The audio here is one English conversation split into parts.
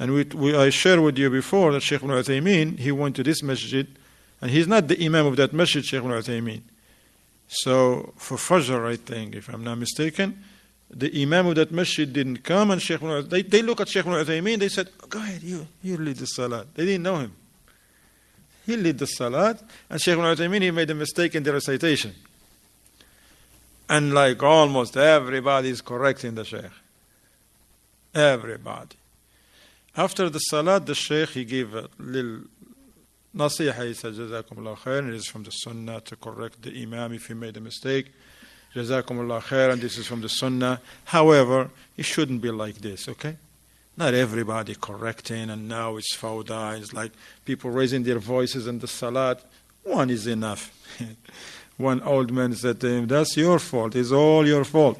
And I shared with you before that Shaykh ibn Uthaymeen, he went to this masjid, and he's not the imam of that masjid, Shaykh ibn Uthaymeen. So for Fajr, I think, if I'm not mistaken, the imam of that masjid didn't come, and Shaykh ibn Uthaymeen, they look at Shaykh ibn Uthaymeen, they said, go ahead, you lead the salat. They didn't know him. He led the salat, and Shaykh ibn Uthaymeen, he made a mistake in the recitation. And like almost everybody is correcting the Shaykh. Everybody. After the salat, the Shaykh, he gave a little nasiha. He said, Jazakumullah khair, and it is from the sunnah to correct the imam if he made a mistake. Jazakumullah khair, and this is from the sunnah. However, it shouldn't be like this, okay? Not everybody correcting, and now it's fawda. It's like people raising their voices in the salat. One is enough. One old man said to him, that's your fault. It's all your fault.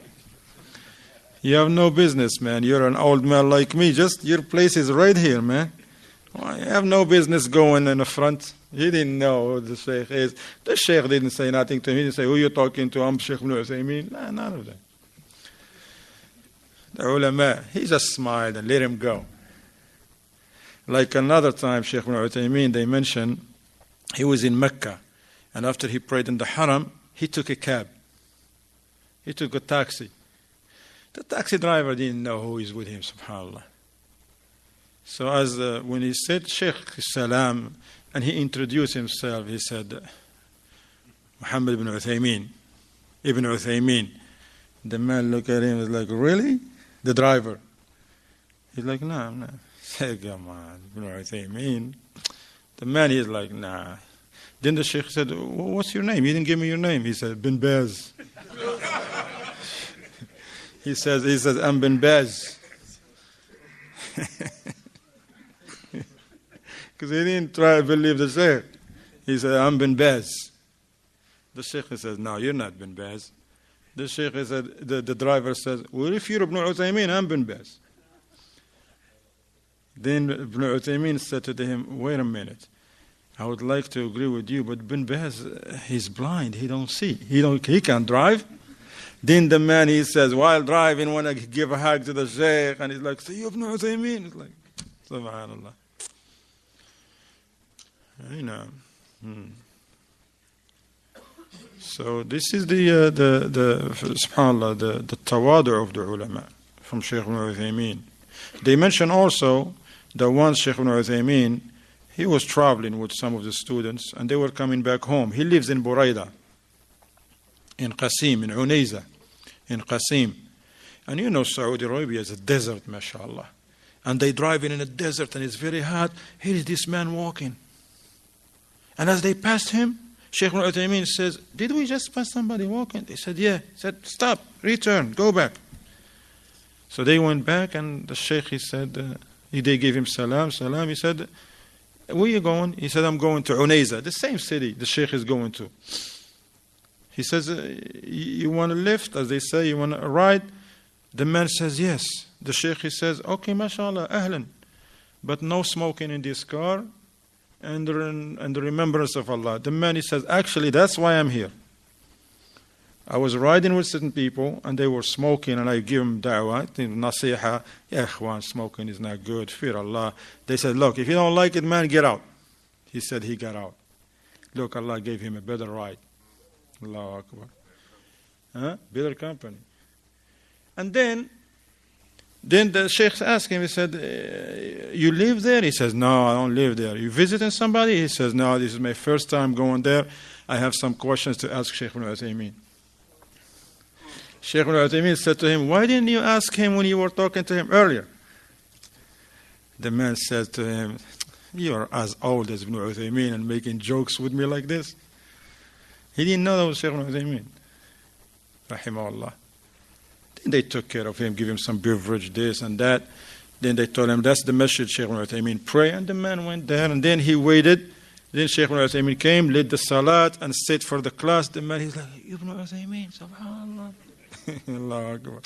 You have no business, man. You're an old man like me. Just your place is right here, man. Well, you have no business going in the front. He didn't know who the Shaykh is. The Shaykh didn't say nothing to him. He didn't say, who are you talking to? I'm Shaykh ibn Uthaymeen. Nah, none of that. The ulama, he just smiled and let him go. Like another time, Shaykh ibn Uthaymeen, they mentioned, he was in Mecca. And after he prayed in the Haram, he took a cab. He took a taxi. The taxi driver didn't know who is with him, subhanAllah. So when he said, Shaykh Salam, and he introduced himself, he said, Muhammad ibn Uthaymeen, Ibn Uthaymeen. The man looked at him and was like, really? The driver. He's like, no, I'm not. He said, come on, Ibn Uthaymeen. The man is like, nah. Then the Shaykh said, what's your name? You didn't give me your name. He said, Bin Baz. He says, I'm Bin Baz. Because he didn't try to believe the Shaykh. He said, I'm Bin Baz. The Shaykh says, no, you're not Bin Baz. The Shaykh said, the driver says, well, if you're Ibn Uthaymeen, I'm Bin Baz. Then Ibn Uthaymeen said to him, wait a minute. I would like to agree with you, but Bin Baz, he's blind. He don't see. He can't drive. Then the man, he says, while driving, when I give a hug to the Shaykh, and he's like, see you Ibn Uthaymeen? It's like, subhanAllah. You know. So this is the subhanAllah, the tawadu of the ulama from Shaykh ibn Uthaymeen. They mention also that once Shaykh ibn Uthaymeen, he was traveling with some of the students, and they were coming back home. He lives in Buraida, in Qasim, in Unayza, in Qasim. And you know Saudi Arabia is a desert, mashallah. And they drive in a desert, and it's very hot. Here is this man walking. And as they passed him, Shaykh ibn Uthaymeen says, did we just pass somebody walking? They said, yeah. He said, stop, return, go back. So they went back, and the Shaykh, he said, they gave him salam. He said, where are you going? He said, I'm going to Unayza, the same city the Shaykh is going to. He says, you want a lift, as they say, you want a ride? The man says, yes. The Shaykh, he says, okay, mashallah, ahlan. But no smoking in this car, and the remembrance of Allah. The man, he says, actually, that's why I'm here. I was riding with certain people, and they were smoking, and I give them da'wah, nasiha, ya ikhwan, smoking is not good, fear Allah. They said, look, if you don't like it, man, get out. He said he got out. Look, Allah gave him a better ride. Allahu Akbar. Better company. And then the Shaykh asked him, he said, you live there? He says, no, I don't live there. You visiting somebody? He says, no, this is my first time going there. I have some questions to ask Shaykh ibn Uthaymeen. Shaykh ibn Uthaymeen said to him, why didn't you ask him when you were talking to him earlier? The man said to him, you are as old as Ibn Uthaymeen and making jokes with me like this. He didn't know that was Shaykh ibn Uthaymeen. Rahimahullah. Then they took care of him, give him some beverage, this and that. Then they told him, that's the masjid, Shaykh ibn Uthaymeen, pray. And the man went there, and then he waited. Then Shaykh ibn Uthaymeen came, led the salat, and stayed for the class. The man, he's like, Ibn Uthaymeen, subhanAllah. Allahu Akbar.